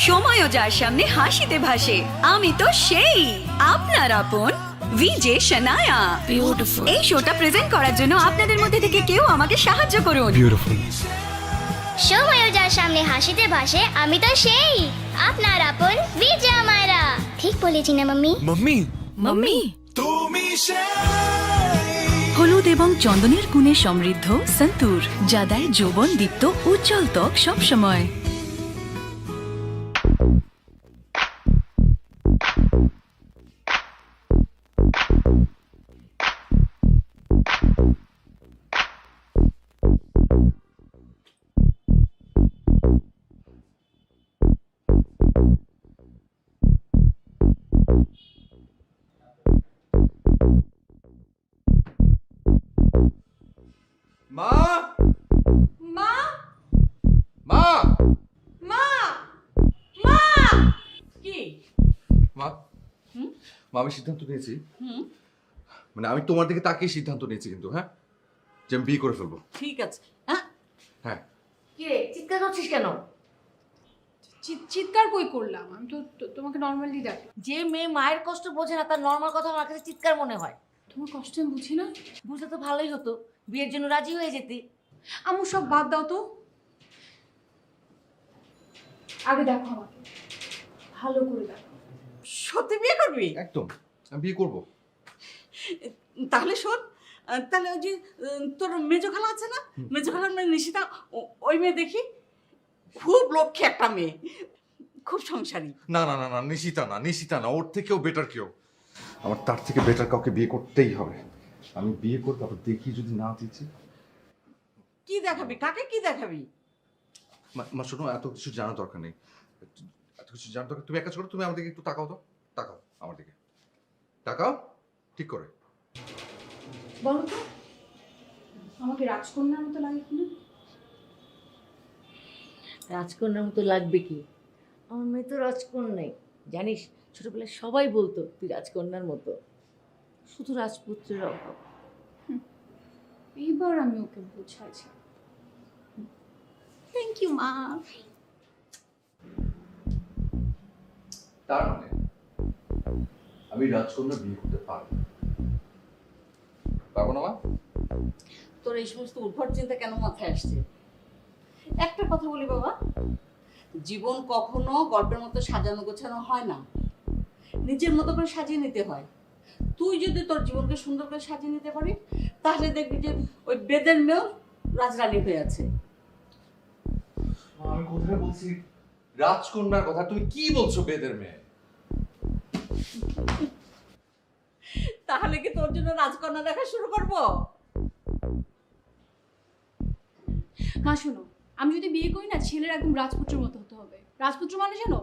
সময়ও যার সামনে হাসিতে ভাসে, আমি তো সেই আপনার আপন ভিজে শনায়া। বিউটিফুল। এই শোটা প্রেজেন্ট করার জন্য আপনাদের মধ্যে থেকে কেউ আমাকে সাহায্য করুন। বিউটিফুল। সময়ও যার সামনে হাসিতে ভাসে, আমি তো সেই আপনার আপন বিজয় মায়েরা। ঠিক বলেছি না মাম্মি? মাম্মি মাম্মি হলুদ এবং চন্দনের গুণে সমৃদ্ধ সন্তুর, যা দেয় যৌবন দীপ্ত উজ্জ্বল ত্বক সবসময়। মা মা মা মা মা কি মা মা আমি সিদ্ধান্ত নিয়েছি। মানে আমি তোমার দিকে তাকিয়ে সিদ্ধান্ত নিয়েছি, কিন্তু হ্যাঁ, যে আমি বিয়ে করে ফেলবো। ঠিক আছে। হ্যাঁ হ্যাঁ। কে চিৎকার করছিস কেন? চিৎকার কই করলাম? আমি তো তোমাকে নর্মালি ডাকলাম। যে মেয়ে মায়ের কষ্ট বোঝে না তার নর্মাল কথা আমার কাছে চিৎকার মনে হয়। তোমার কষ্ট আমি বুঝি না? বুঝলে তো ভালোই হতো, বিয়ের জন্য রাজি হয়ে যেতে। আম্মু সব বাদ দাও তো, আগে দেখো আমাকে ভালো করে দেখো। সত্যি বিয়ে করবি? একদম, আমি বিয়ে করবো। তাহলে শোন, তাহলে ওই যে তোর মেজো খালা আছে না, মেজো খালার মেয়ে নিশিতা, ওই মেয়ে দেখি খুব লক্ষ্মী একটা মেয়ে, খুব সংসারী। না না না না, নিশিতা না, ওর থেকেও বেটার কেউ। আমার তার থেকে বেটার কাউকে বিয়ে করতেই হবে। আমি বিয়ে করবো, তারপর দেখি যদি না দিচ্ছি। কি দেখাবি? কাকে কি দেখাবি? মা শোনো, এত কিছু জানার দরকার নেই। এত কিছু জানার দরকার, তুমি এক কাজ করো, তুমি আমার দিকে একটু তাকাও তো। তাকাও আমার দিকে, তাকাও ঠিক করে। বলো তো আমাকে রাজকন্যার মতো লাগে কিনা? রাজকন্যার মতো লাগবে কি? আমার মেয়ে তো রাজকন্যাই, জানিস ছোটবেলায় সবাই বলতো তুই রাজকন্যার মতো, শুধু রাজপুত্রের অভাব। এইবার আমি ওকে বুঝাইছি। থ্যাংক ইউ মা। তার মানে আমি রাজকন্যা বিয়ে করতে পারবো না মা? তোর এই সমস্ত উদ্ভট চিন্তা কেন মাথায় আসছে? একটা কথা বলি বাবা, জীবন কখনো গল্পের মতো সাজানো গোছানো হয় না, নিজের মতো করে সাজিয়ে নিতে হয়। তুই যদি তোর জীবনকে সুন্দর করে সাজিয়ে নিতে পারিস, তাহলে দেখবি যে ওই বেদের মেয়েও রাজরানী হয়ে আছে। মা, আমি কোথায় বলছি রাজকন্যার কথা? তুমি কি বলছো বেদের মেয়ে? তাহলে কি তোর জন্য রাজকন্যা দেখা শুরু করবো? মা শোনো, আমি যদি বিয়ে করি না, ছেলের একদম রাজপুত্রের মতো হতে হবে। রাজপুত্র মানে জানো,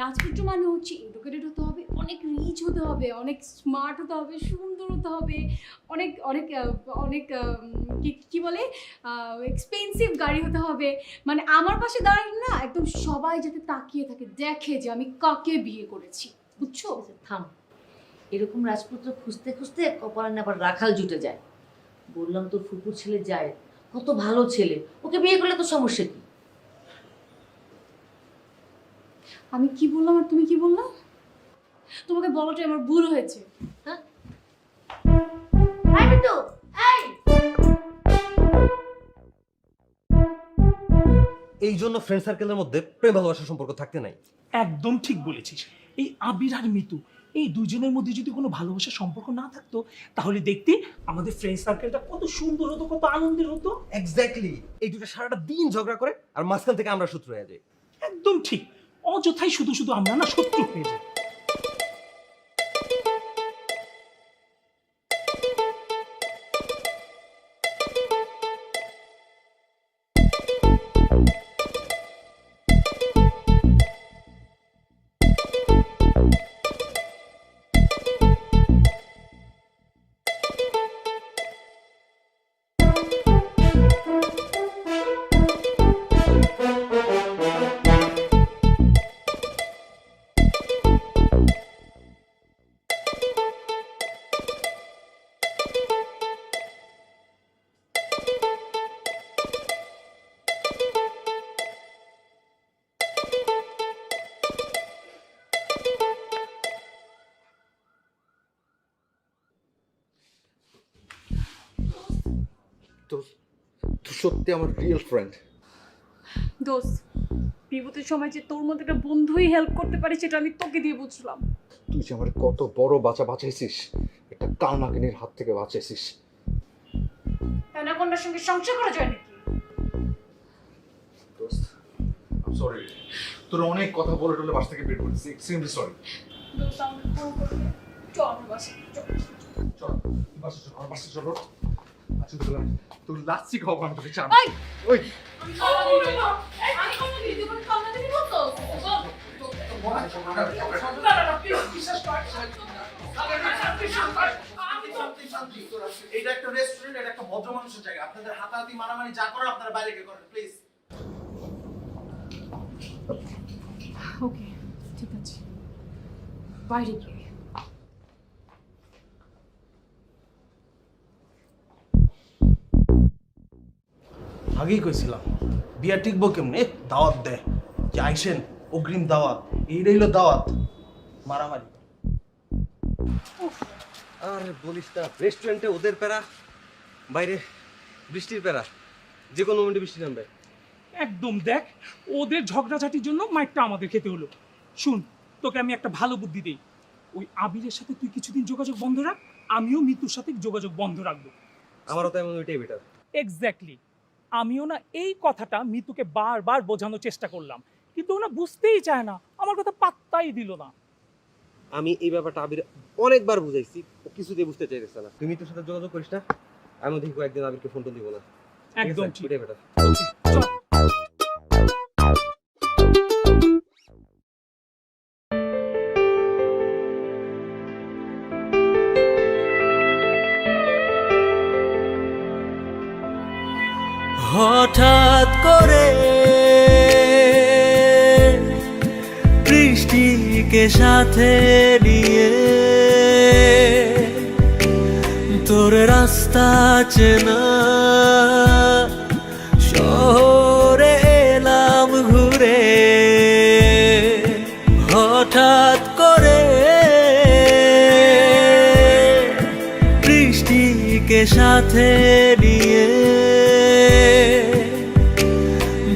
রাজপুত্র মানে হচ্ছে এডুকেটেড হতে হবে, অনেক রিচ হতে হবে, অনেক স্মার্ট হতে হবে, সুন্দর হতে হবে, অনেক অনেক অনেক কি বলে এক্সপেন্সিভ গাড়ি হতে হবে। মানে আমার পাশে দাঁড়ালে না একদম সবাই যাতে তাকিয়ে থাকে, দেখে যে আমি কাকে বিয়ে করেছি, বুঝছো? থাম, এরকম রাজপুত্র খুঁজতে খুঁজতে কপালে না আবার রাখাল জুটে যায়। বললাম তোর ফুপুর ছেলে যায়, কত ভালো ছেলে, ওকে বিয়ে করলে তো সমস্যা কি? আমি কি বললাম আর তুমি কি বললাম? তোমাকে বলাটাই আমার ভুল হয়েছে। হ্যাঁ এই বিট্টু, এই এই জন্য ফ্রেন্ড সার্কেলের মধ্যে প্রেম ভালোবাসার সম্পর্ক থাকতে নাই। একদম ঠিক বলেছিস। এই আবির আর মিতু, এই দুজনের মধ্যে যদি কোনো ভালোবাসার সম্পর্ক না থাকতো, তাহলে দেখতে আমাদের ফ্রেন্ড সার্কেলটা কত সুন্দর হতো, কত আনন্দের হতো। এক্স্যাক্টলি, এই দুটো সারাটা দিন ঝগড়া করে আর মাঝখান থেকে আমরা শত্রু হয়ে যাই। একদম ঠিক, অযথাই শুধু শুধু আমরা না শত্রু হয়ে যাই। তো তুই সত্যি আমার রিয়েল ফ্রেন্ড। দোস্ত, বিপদের সময় যে তোর মধ্যে একটা বন্ধুই হেল্প করতে পারে সেটা আমি তোকে দিয়ে বুঝলাম। তুই যে আমার কত বড় বাঁচাইছিস, একটা কালনাগিনীর হাত থেকে বাঁচাইছিস। অ্যানাকোন্ডার সঙ্গে সংসার করা যায় নাকি? দোস্ত, আই এম সরি। তোর অনেক কথা বলে টলে বাসা থেকে বের করেছি, এক্সট্রিমলি সরি। দোস্ত, আমাকে ফোন করবে। চল আমার বাসায় চল। চল বাসা চল, আমার বাসা চল। আচ্ছা তোর লাচ্ছি খাওয়াবো আমি তোকে, চান। এই! ওই আমি খাওয়া দিই না। আমি খাওয়া দিই, তুই কোনো খাওয়া দিবি না তো? এটা একটা রেস্টুরেন্ট, এটা একটা ভদ্র মানুষের জায়গা। আপনাদের হাতাহাতি মারামারি যা করার আপনারা বাইরে গিয়ে করেন প্লিজ। ওকে, ঠিক আছে, বাইরে গিয়ে। আগেই কইছিলাম বিয়া টিকবো কেমনে, দাওয়াত দে যে আইসেন, অগ্রিম দাওয়াত। এইটাই হলো দাওয়াত, মারামারি। আর বলিস না, রেস্টুরেন্টে ওদের প্যারা, বাইরে বৃষ্টির প্যারা, যে কোনো মোমেন্টে বৃষ্টি নামবে। একদম দেখ, ওদের ঝগড়াঝাটির জন্য মাইকটা আমাদের খেতে হলো। শুন, তোকে আমি একটা ভালো বুদ্ধি দেই। ওই আবিরের সাথে তুই কিছুদিন যোগাযোগ বন্ধ রাখ, আমিও মিতুর সাথে যোগাযোগ বন্ধ রাখবো। আমারও তো এমন ওইটাই বেটার। এক্স্যাক্টলি, আমিও না এই কথাটা মিতুকে বারবার বোঝানোর চেষ্টা করলাম, কিন্তু ওনা বুঝতেই চায় না, আমার কথা পাত্তাই দিল না। আমি এই ব্যাপারটা আবির অনেকবার বুঝাইছি, ও কিছুতেই বুঝতে চাইতেছে না। তুমি তোর সাথে যোগাযোগ করিস না, আমি দেখি একদিন আবিরকে ফোন টোন দিব না। একদম ঠিক। ওইটাই বেটার। চল। হঠাৎ করে বৃষ্টিকে সাথে নিয়ে তোর রাস্তা চেনা শহরে এলাম ঘুরে। হঠাৎ করে বৃষ্টিকে সাথে নিয়ে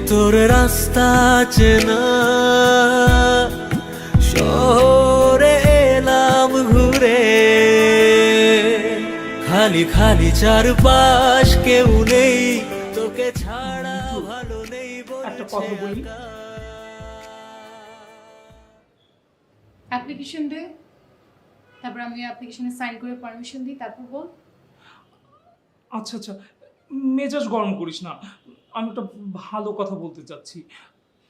তোর রাস্তা চেনা শহরে এলাম ঘুরে। খালি খালি চারপাশ, কেউ নেই, তোকে ছাড়া ভালো নেই একটা কথা বলি, অ্যাপ্লিকেশন দে, তারপর আমি অ্যাপ্লিকেশনে সাইন করে পারমিশন দিই, তারপর বল। আচ্ছা আচ্ছা, মেজাজ গরম করিস না, আমি একটা ভালো কথা বলতে চাচ্ছি।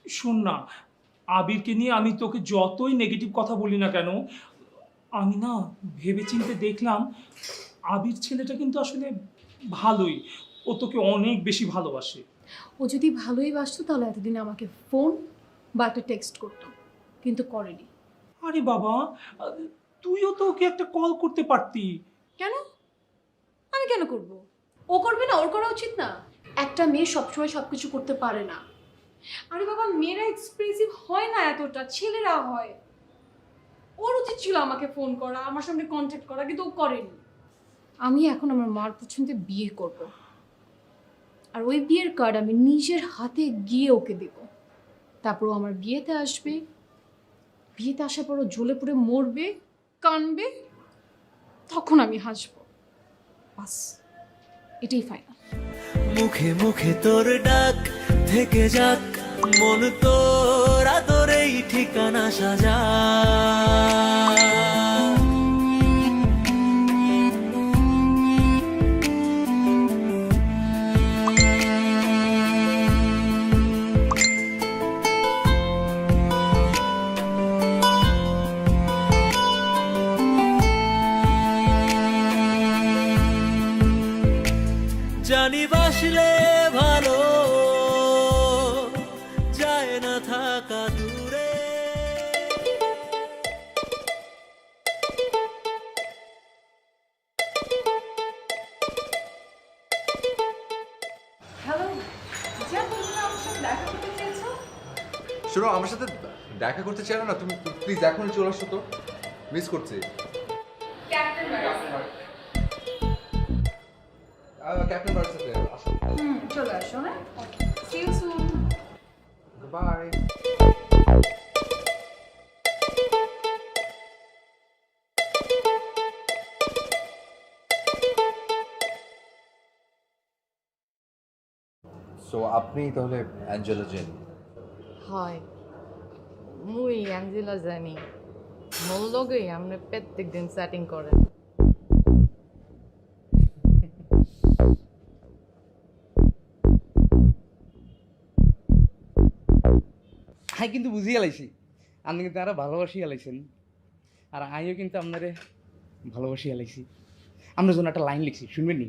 শোন না, আবিরকে নিয়ে আমি তোকে যতই নেগেটিভ কথা বলি না কেন, আমি না ভেবেচিন্তে দেখলাম আবির ছেলেটা কিন্তু আসলে ভালোই, ও তোকে অনেক বেশি ভালোবাসে। ও যদি ভালোই বাসতো তাহলে এতদিন আমাকে ফোন বা একটা টেক্সট করতো, কিন্তু করেনি। আরে বাবা, তুইও তো ওকে একটা কল করতে পারতি। কেন? আমি কেন করব? ও করবে না? ওর করা উচিত না? একটা মেয়ে সবসময় সব কিছু করতে পারে না। আরে বাবা, মেয়েরা এক্সপ্রেসিভ হয় না এতটা, ছেলেরা হয়। ওর উচিত ছিল আমাকে ফোন করা, আমার সঙ্গে কন্ট্যাক্ট করা, কিন্তু ও করেনি। আমি এখন আমার মার পছন্দে বিয়ে করব, আর ওই বিয়ের কার্ড আমি নিজের হাতে গিয়ে ওকে দেব। তারপর ও আমার বিয়েতে আসবে, বিয়েতে আসার পর ও জ্বলে পুড়ে মরবে, কানবে, তখন আমি হাসবো। বাস, এটাই ফাইনাল। মুখে মুখে তোর ডাক থেকে যাক, মন তোর আদরেই ঠিকানা সাজা। জানি বাসলে ভালো যায় না থাকা দূরে। হ্যালো, যা বলছো আমার সাথে দেখা করতে চেয়েছো? শোনো, আমার সাথে দেখা করতে চাই না, তুমি প্লিজ এখনই চলে আসো, তো মিস করছি। ক্যাপ্টেন ম্যাডাম, ক্যাপ্টেন বাড়ির সাথে আসুন। চলে আসো, হ্যাঁ? See you soon. Bye. So আপনি তাহলে অ্যাঞ্জেলা জেন? হয় মুই অ্যাঞ্জেলা জানি মোর লগেই আমরা প্রত্যেক দিন সেটিং করেন। আই কিন্তু বুঝিয়ে গেলাইছি আপনি কিন্তু আরো ভালোবাসি গেলাইছেন, আর আমিও কিন্তু আপনারে ভালোবাসি গেলাইছি। আমরা জন্য একটা লাইন লিখছি, শুনবেন নি?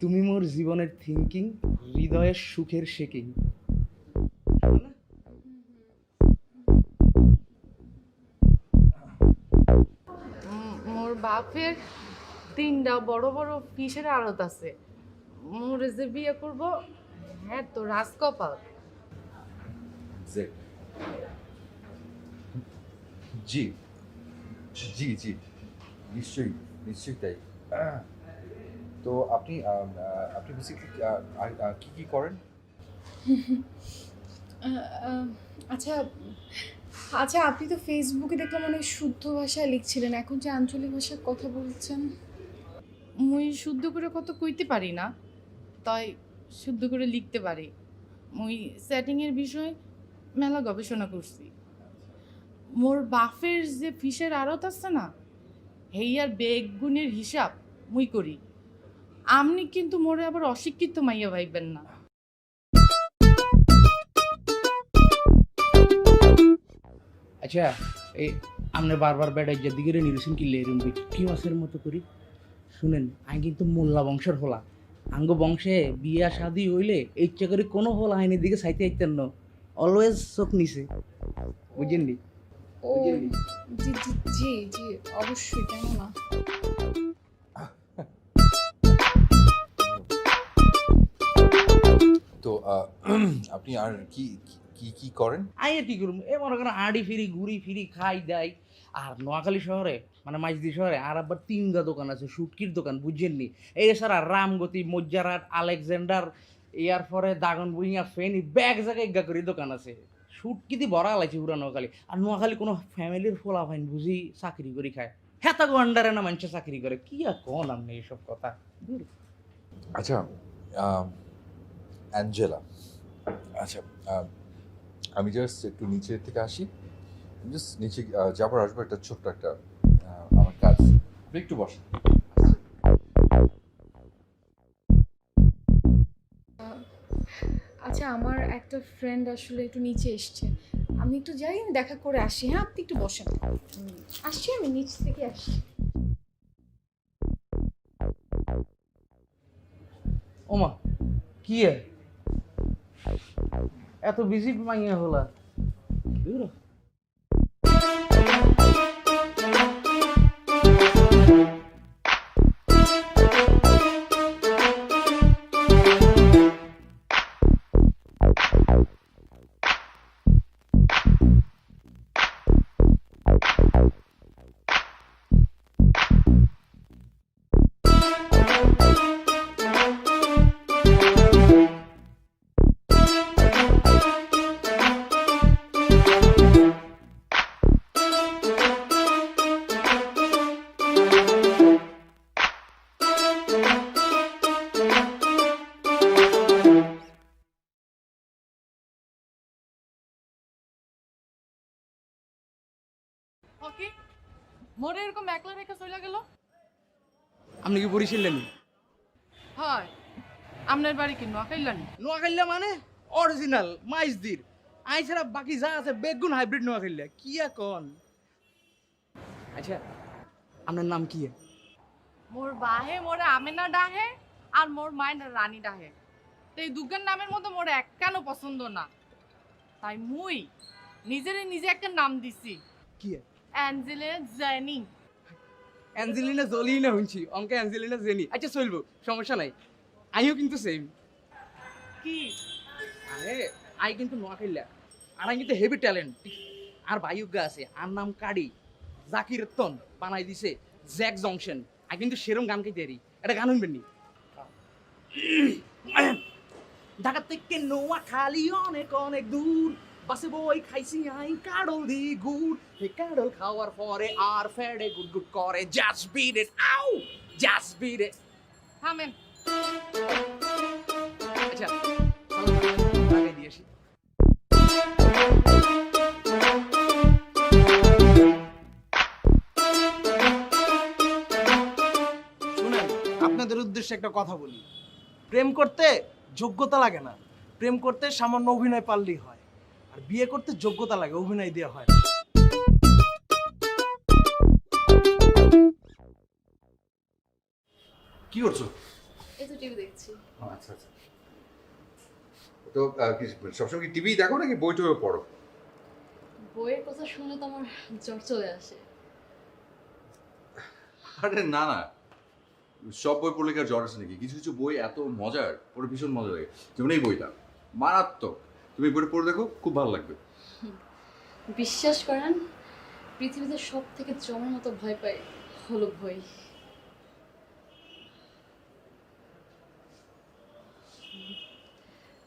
তুমি মোর জীবনের থিঙ্কিং, হৃদয়ের সুখের শেকিং। মোর বাপের 3টা বড় বড় ফিশের আড়ত আছে। মোরে যে বিয়ে করবো হ্যাঁ তো রাজকপাল। জি জি জি, নিশ্চয়ই নিশ্চয়ই তাই। তো আপনি আপনি বেসিক্যালি কি কি করেন? আচ্ছা আচ্ছা, আপনি তো ফেসবুকে দেখলাম অনেক শুদ্ধ ভাষায় লিখছিলেন, এখন যে আঞ্চলিক ভাষায় কথা বলছেন। মুই শুদ্ধ করে কত কইতে পারি না, তাই শুদ্ধ করে লিখতে পারি। মুই সেটিংয়ের বিষয়ে মেলা গবেষণা করছি। মোর বাফের যে ফিশের আড়ত আছে না, হেইয়ার বেগুনের হিসাব মুই করি। আপনি কিন্তু মোরে আবার অশিক্ষিত মাইয়া ভাইবেন না। আচ্ছা, এই আপনি বারবার বেড়াই যে দিকে নিরসন কিনলে এরম কি মাছের মতো করি। শুনেন, আমি কিন্তু মোল্লা বংশের হলা। আঙ্গ বংশে বিয়া শাদি হইলে ইচ্ছা করে কোনো হল আইনের দিকে চাইতে আইতেন না, অলওয়েজ চোখ নিছে, বুঝেন নি? ও জি জি জি জি, অবশ্যই, কেন না। তো আপনি আর কি কি কি করেন? আইয়া কি করুম, এ মনে করেন আড়ি ফিরি ঘুরি ফিরি খাই দেয়। আর নোয়াখালী শহরে মানে মাইজদি শহরে আর আবার 3টা দোকান আছে, শুটকির দোকান, বুঝছেননি? এই ছাড়া রামগতি, মজ্জারাট, আলেকজান্ডার, এর পরে দাগন বুইয়া, ফেনি, ব্যাগ জায়গায় ইজ্ঞা করে দোকান আছে। শুটকি দিয়ে ভরা লাইছে পুরা নোয়াখালী। আর নোয়াখালী কোনো ফ্যামিলির ফোলা ফাইন বুঝি চাকরি করে খায়, হেতা গন্ডারে না মানুষে চাকরি করে। কি আর কন আপনি এইসব কথা? আচ্ছা, অ্যাঞ্জেলা, আচ্ছা আমি জাস্ট একটু নিচে থেকে আসি, জাস্ট নিচে যাবার আসবো, একটা ছোট্ট একটা আমার কাজ, আপনি একটু বসেন। আচ্ছা, আমার একটা ফ্রেন্ড আসলে একটু নিচে এসছে, আমি একটু যাই, আমি দেখা করে আসি। হ্যাঁ, আপনি একটু বসেন। আসছি, আমি নিচ থেকে আসছি। ওমা, কি এত বিজি মাইয়া হলা? দূর ওকে, মোরে এরকম একলা রেখে চলে গেল। আপনি কি বরিশালেন? হয়, আপনার বাড়ি কি নোয়াখাইলেন? নোয়াখাইলা মানে অরিজিনাল মাইজদির। আই ছাড়া বাকি যা আছে বেগুন হাইব্রিড নোয়াখাইলা। কি আর কন? আচ্ছা, আপনার নাম কি? মোর বাহে মোরে আমেনা ডাহে, আর মোর মায়ের রানী ডাহে। তো এই দুগের নামের মধ্যে মোর এক কেন পছন্দ না, তাই মুই নিজে একটা নাম দিছি, কি? Angela jenny. অ্যাঞ্জেলিনা জোলি না শুনছি, অঙ্কে অ্যাঞ্জেলিনা জেনি। আচ্ছা চলবো, সমস্যা নাই। আমিও কিন্তু সেম। কি? আরে আই কিন্তু নোয়াখাইলা, আর আমি কিন্তু হেভি ট্যালেন্ট। আর ভাইউগা আছে, আর নাম কাড়ি, জাকির তন বানাই দিছে জ্যাক জংশন। আমি কিন্তু সেরম গান গাইতে পারি, এটা গান শুনবেন নি? ঢাকা থেকে নোয়াখালী অনেক অনেক দূর বাসে বই খাইছি আই কাডল দি গুড় এই কাডল খাওয়ার পরে আর ফেডে গুড গুড করে জাস্ট বিট ইট আউ জাস্ট বিট ইট থামেন আচ্ছা লাগাই দিয়েছি শুনেন, আপনাদের উদ্দেশ্যে একটা কথা বলি। প্রেম করতে যোগ্যতা লাগে না, প্রেম করতে সামান্য অভিনয় পারলেই হয়। আর বিয়ে করতে যোগ্যতা লাগে, অভিনয় দেওয়া হয় না। কি করছো? এই তো টিভি দেখছি। আচ্ছা আচ্ছা। তো কি সবসময় কি টিভি দেখো নাকি বই টইও পড়ো? বইয়ের কথা শুনে তো আমার জ্বর চলে আসে। আরে না না, সব বই পড়লে কি আর জ্বর আসে নাকি? কিছু কিছু বই এত মজার, পড়ে ভীষণ মজা লাগে। যেমন এই বইটা মারাত্মক, তুমি বইটা পড়ে দেখো, খুব ভালো লাগবে। বিশ্বাস করেন, পৃথিবীতে সব থেকে জমের মতো ভয় পাই হলো বই।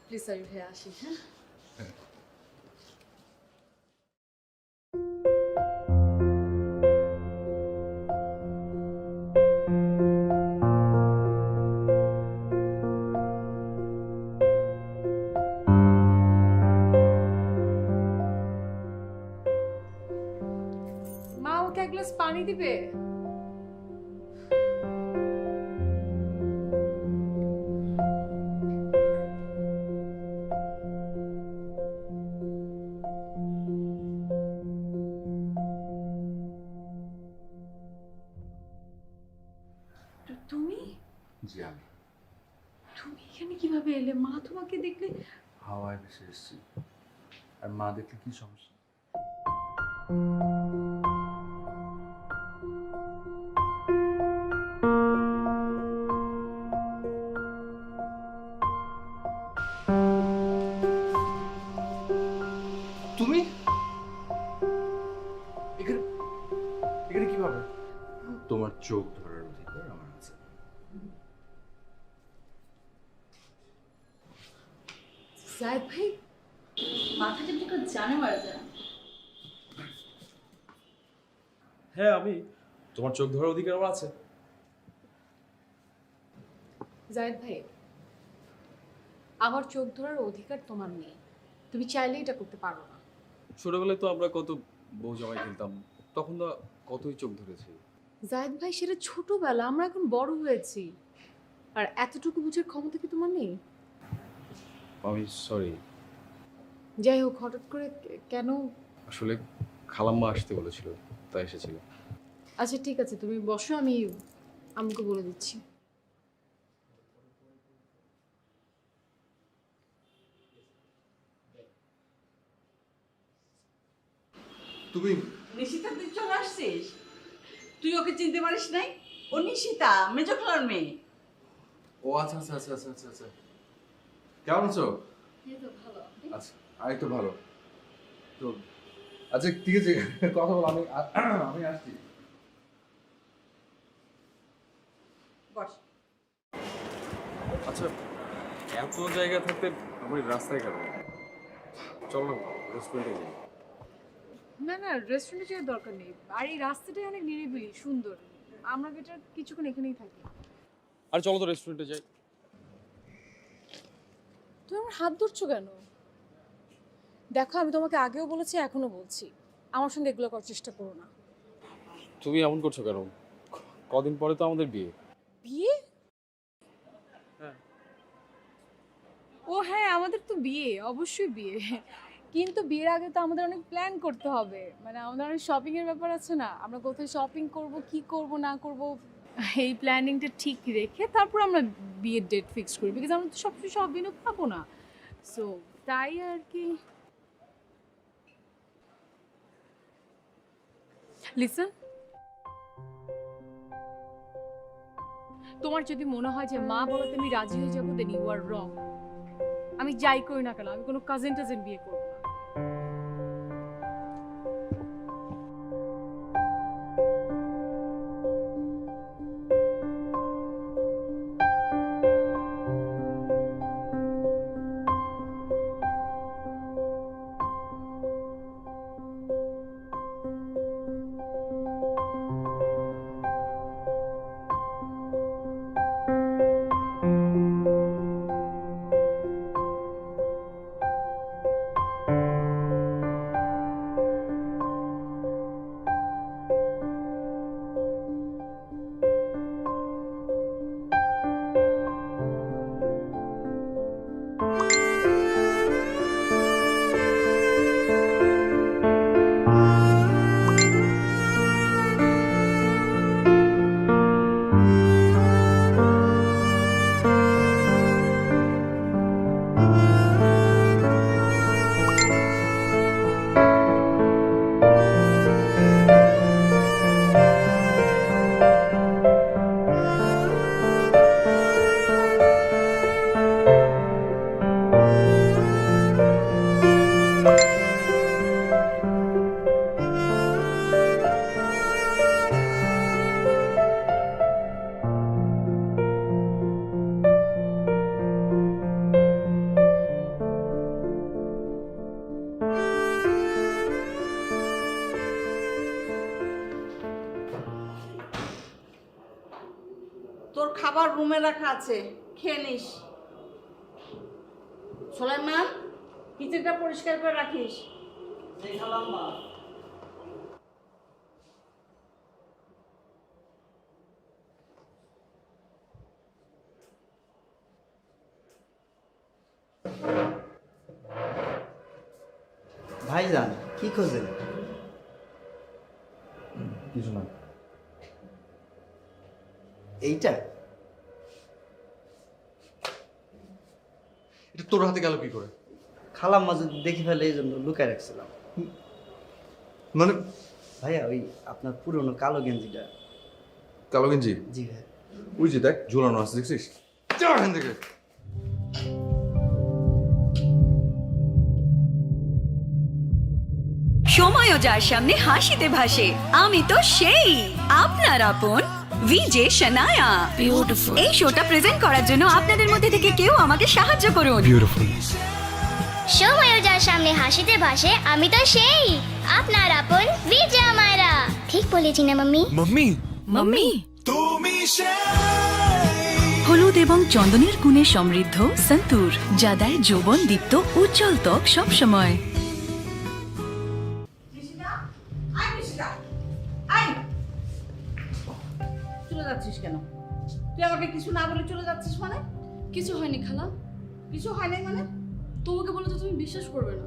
প্লিজ আমি ভাই আসি, হ্যাঁ? মা, ওকে এক গ্লাস পানি দিবে? তুমি জি আমি। তুমি এখানে কিভাবে এলে? মা তোমাকে দেখলে। হাওয়ায় ভেসে এসেছি। আর মা দেখলে কি সমস্যা? তুমি এখানে এখানে কিভাবে? তোমার চোখ ধরার অধিকার আমার আছে। জায়েদ ভাই, মাথাটা একটু জানে মারা যায়। হ্যাঁ, আমি। তোমার চোখ ধরার অধিকার আমার আছে। জায়েদ ভাই, আমার চোখ ধরার অধিকার তোমার নেই। তুমি চাইলে এটা করতে পারো না। ছোটবেলায় তো আমরা কত বউ জামাই খেলতাম, তখন তো কতই চোখ ধরেছি। জায়েদ ভাই, সেটা ছোটবেলা, আমরা এখন বড় হয়েছি। আর এতটুকু বুঝার ক্ষমতা কি তোমার নেই? আমি সরি। যাই হোক, হঠাৎ করে কেন? আসলে খালাম্মা আসতে বলেছিল, তাই এসেছিল। আচ্ছা ঠিক আছে, তুমি বসো, আমি আম্মুকে বলে দিচ্ছি। তুমি নিশিতা, তুই চলে আসছিস? তুই ওকে চিনতে পারিস নাই? ও নিশিতা, মেজো খালার মেয়ে। ও আচ্ছা আচ্ছা আচ্ছা আচ্ছা আচ্ছা আচ্ছা। কেমন আছো? এই তো ভালো। আচ্ছা, এই তো ভালো। তো আচ্ছা ঠিক আছে, কথা বল, আমি আমি আসছি। বস। আচ্ছা, এত জায়গা থাকতে আমি রাস্তায় কেন? চলো না রেস্টুরেন্টে যাই। না না, রেস্টুরেন্টে যাওয়ার দরকার নেই। আর এই রাস্তাটাই অনেক নিরিবিলি, সুন্দর। আমরা বেটার কিছুক্ষণ এখানেই থাকি। আর চলো তো রেস্টুরেন্টে যাই। তুমি আমার হাত ধরছো কেন? দেখো, আমি তোমাকে আগেও বলেছি, এখনো বলছি, আমার সঙ্গে এগুলো করার চেষ্টা করো না। তুমি এমন করছো কেন? কদিন পরে তো আমাদের বিয়ে। বিয়ে? হ্যাঁ। ও হ্যাঁ, আমাদের তো বিয়ে, অবশ্যই বিয়ে। কিন্তু বিয়ের আগে তো আমাদের অনেক প্ল্যান করতে হবে। মানে আমাদের অনেক শপিং এর ব্যাপার আছে না? আমরা কোথায় শপিং করব, কি করব না করব, এই প্ল্যানিংটা ঠিক রেখে তারপর আমরা বিয়ের ডেট ফিক্স করি। বিকজ আমরা তো সবসময় সব দিনও পাবো না। সো তাই আর কি। লিসন, তোমার যদি মনে হয় যে মা বলাতে আমি রাজি হয়ে যাবো, দেন ইউ আর রং। আমি যাই করি না কেন, আমি কোনো কাজিন টাজিন বিয়ে করবো না। খাবার রুমে রাখা আছে, খেয়ে নিস। সোলাইমান, কিচেনটা পরিষ্কার করে রাখিস। ভাইজান কি খোঁজেন? কিছু না। এইটা এটা তোর হাতে গেল কি করে? খালাম মাঝে দেখি ফেলে এই জন্য লুকায় রাখছিলাম। মানে ভাইয়া ওই আপনার পুরনো কালো গেঞ্জিটা। কালো গেঞ্জি? জি ভাই। ওই যে দেখ ঝুলানো আছে, দেখছিস? যা এখান থেকে। সময়ও যার সামনে হাসিতে ভাসে, আমি তো সেই আপনার আপন ভিজে শনায়া। বিউটিফুল। এই শোটা প্রেজেন্ট করার জন্য আপনাদের মধ্যে থেকে কেউ আমাকে সাহায্য করুন। বিউটিফুল। সময়ও যার সামনে হাসিতে ভাসে, আমি তো সেই আপনার আপন বিজয় মায়েরা। ঠিক বলেছি না মাম্মি? মাম্মি মাম্মি হলুদ এবং চন্দনের গুণে সমৃদ্ধ সন্তুর, যা দেয় যৌবন দীপ্ত উজ্জ্বল ত্বক সবসময়। চলে যাচ্ছিস কেন? তুই আমাকে কিছু না বলে চলে যাচ্ছিস মানে? কিছু হয়নি খালা। কিছু হয় নাই মানে? তোমাকে বলে তো তুমি বিশ্বাস করবে না।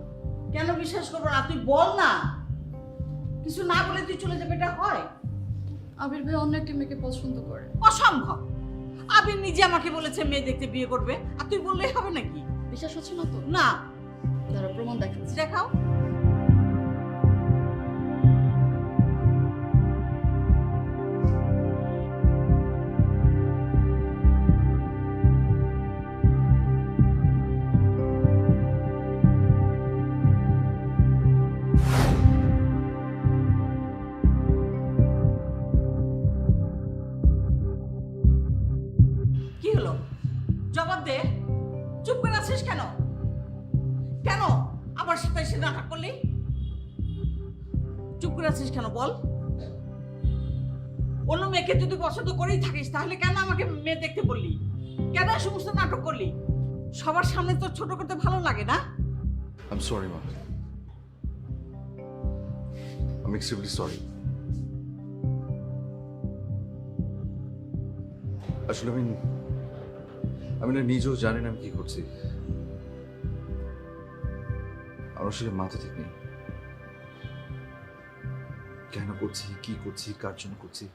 কেন বিশ্বাস করবো না? তুই বল না। কিছু না বলে তুই চলে যাবে, এটা হয়? আবির ভাই অন্য একটা মেয়েকে পছন্দ করে। অসম্ভব। আবির নিজে আমাকে বলেছে মেয়ে দেখতে বিয়ে করবে, আর তুই বললেই হবে নাকি? বিশ্বাস হচ্ছে না তো? না। তারা প্রমাণ দেখাচ্ছে। দেখাও। কি হলো? জবাব দে। চুপ করে আছিস কেন? কেন আমার সাথে এসে নাটক করলি? চুপ করে আছিস কেন বল? অন্য মেয়েকে যদি পছন্দ করেই থাকিস তাহলে কেন আমাকে মেয়ে দেখতে বললি? কেন এই সমস্ত নাটক করলি? সবার সামনে তোর ছোট করতে ভালো লাগে না? I'm sorry, মা। I'm extremely sorry. আসলে আমি না নিজেও জানি না আমি কি করছি। আমার আসলে মাথা ঠিক নেই। কেন করছি, কি করছি, কার জন্য করছি,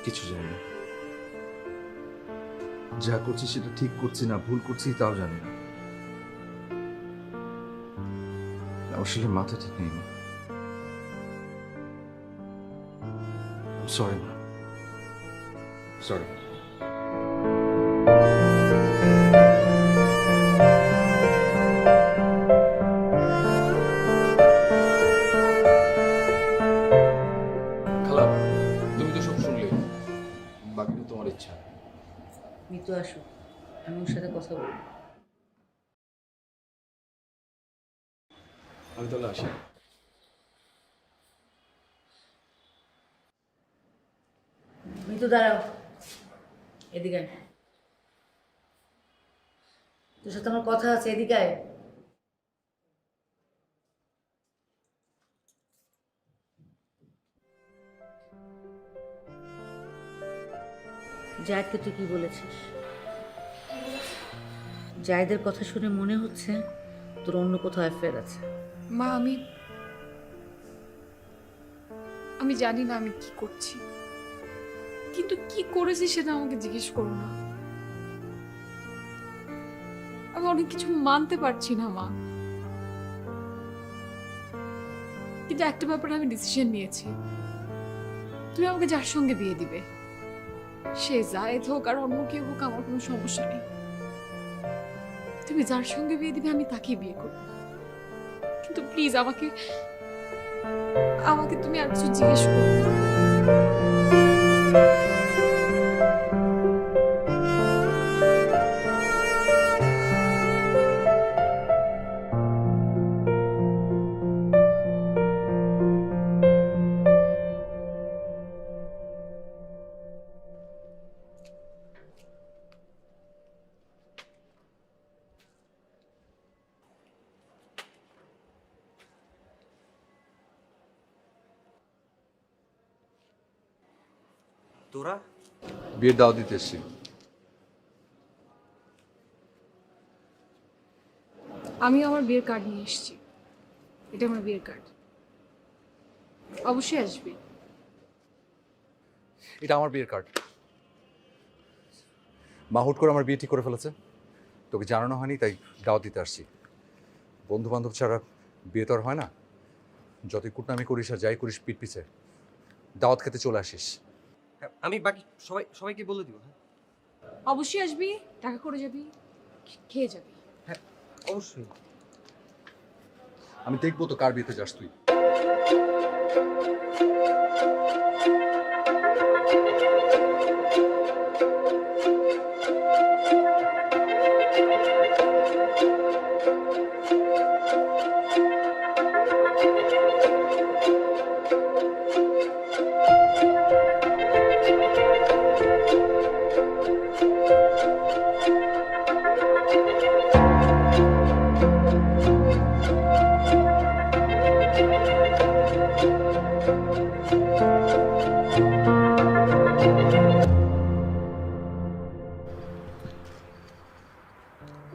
কিছু জানি না। যা করছি সেটা ঠিক করছি না ভুল করছি তাও জানি না। আসলে মাথা ঠিক নেই। সরি মা, সরি। খালা, তুমি তো সব শুনলে, বাকিটা তোমার ইচ্ছা। মিতু আসো, আমি ওর সাথে কথা বলবো। আমি তাহলে আসি। মিতু দাঁড়াও, এদিকে আয়। তোর সাথে আমার কথা আছে, এদিকে আয়। জায়েদকে তুই কি বলেছিস? জায়েদের কথা শুনে মনে হচ্ছে তোর অন্য কোথাও অ্যাফেয়ার আছে। মা, আমি জানি না আমি কি করছি, কিন্তু কি করেছি সেটা আমাকে জিজ্ঞেস করো না। আমি অনেক কিছু মানতে পারছি না মা, কিন্তু একটা ব্যাপারে আমি ডিসিশন নিয়েছি। তুমি আমাকে যার সঙ্গে বিয়ে দিবে, সে জায়েদ হোক আর অন্য কেউ হোক, আমার কোনো সমস্যা নেই। তুমি যার সঙ্গে বিয়ে দিবে আমি তাকেই বিয়ে করবো, কিন্তু প্লিজ আমাকে তুমি আর কিছু জিজ্ঞেস করো না। তোরা বিয়ের দাওয়াত দিতে এসছি। আমি আমার বিয়ের কার্ড নিয়ে এসেছি। এটা আমার বিয়ের কার্ড। অবশ্যই আসবি। এটা আমার বিয়ের কার্ড। মা হুট করে আমার বিয়ে ঠিক করে ফেলেছে, তোকে জানানো হয়নি, তাই দাওয়াত দিতে আসছি। বন্ধু বান্ধব ছাড়া বিয়ে তো আর হয় না। যতই কুটনামি করিস আর যাই করিস পিঠ পিছে, দাওয়াত খেতে চলে আসিস। হ্যাঁ, আমি বাকি সবাইকে বলে দিব। অবশ্যই আসবি, টাকা করে যাবি, খেয়ে যাবি। হ্যাঁ অবশ্যই। আমি দেখবো তো কার বিয়েতে যাস তুই।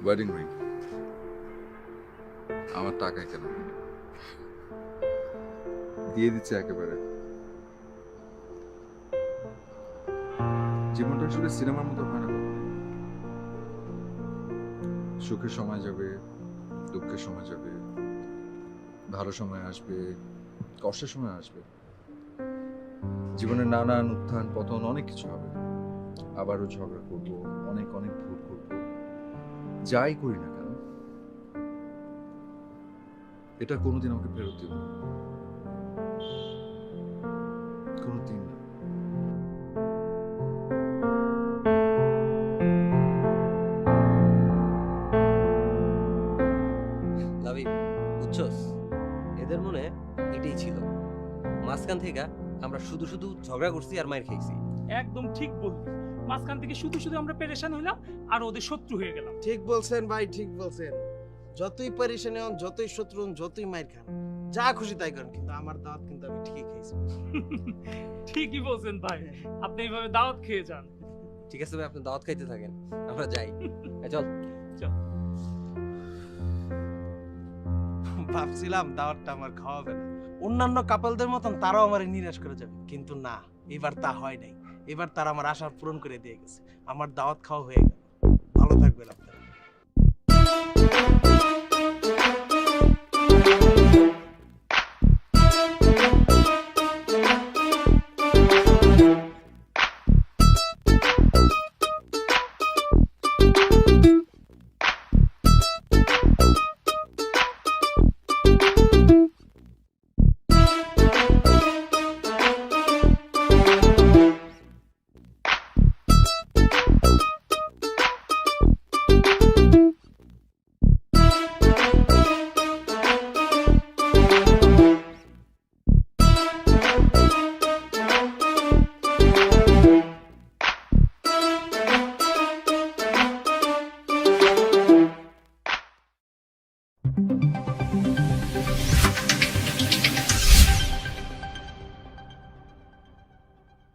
ওয়েডিং রিং আমার টাকায় কেন, দিয়ে দিচ্ছে একেবারে। জীবনটা আসলে সিনেমার মতো হয় না। সুখের সময় যাবে, দুঃখের সময় যাবে, ভালো সময় আসবে, কষ্টের সময় আসবে। জীবনের নানান উত্থান পতন অনেক কিছু হবে। আবারও ঝগড়া করবো, অনেক অনেক ভুল করবো, যাই করি না কেন এটা কোনোদিন আমাকে ফেরত দেব না, কোনোদিন না। লাভি বুঝছস, এদের মনে এটাই ছিল। মাঝখান থেকে আমরা শুধু শুধু ঝগড়া করছি আর মার খাইছি। একদম ঠিক বললি। মাঝখান থেকে শুধু শুধু আমরা পেরেশান হইলাম আর ওদের শত্রু হয়ে গেলাম। ঠিক বলছেন ভাই, ঠিক বলছেন। যতই পরেশানি হন, যতই শত্রু হন, যতই মাইর খান, যা খুশি তাই করেন, কিন্তু আমার দাওয়াত কিন্তু আমি ঠিকই খাইছি। ঠিকই বলছেন ভাই, আপনি এইভাবে দাওয়াত খেয়ে যান। ঠিক আছে ভাই, আপনি দাওয়াত খাইতে থাকেন, আমরা যাই। চল চল। ভাবছিলাম দাওয়াতটা আমার খাওয়াবে না, অন্যান্য কাপলদের মতন তারাও আমার নিরাশ করে যাবে, কিন্তু না, এবার তা হয় নাই। এবার তারা আমার আশা পূরণ করে দিয়ে গেছে, আমার দাওয়াত খাওয়া হয়ে গেল। ভালো থাকবেন আপনারা।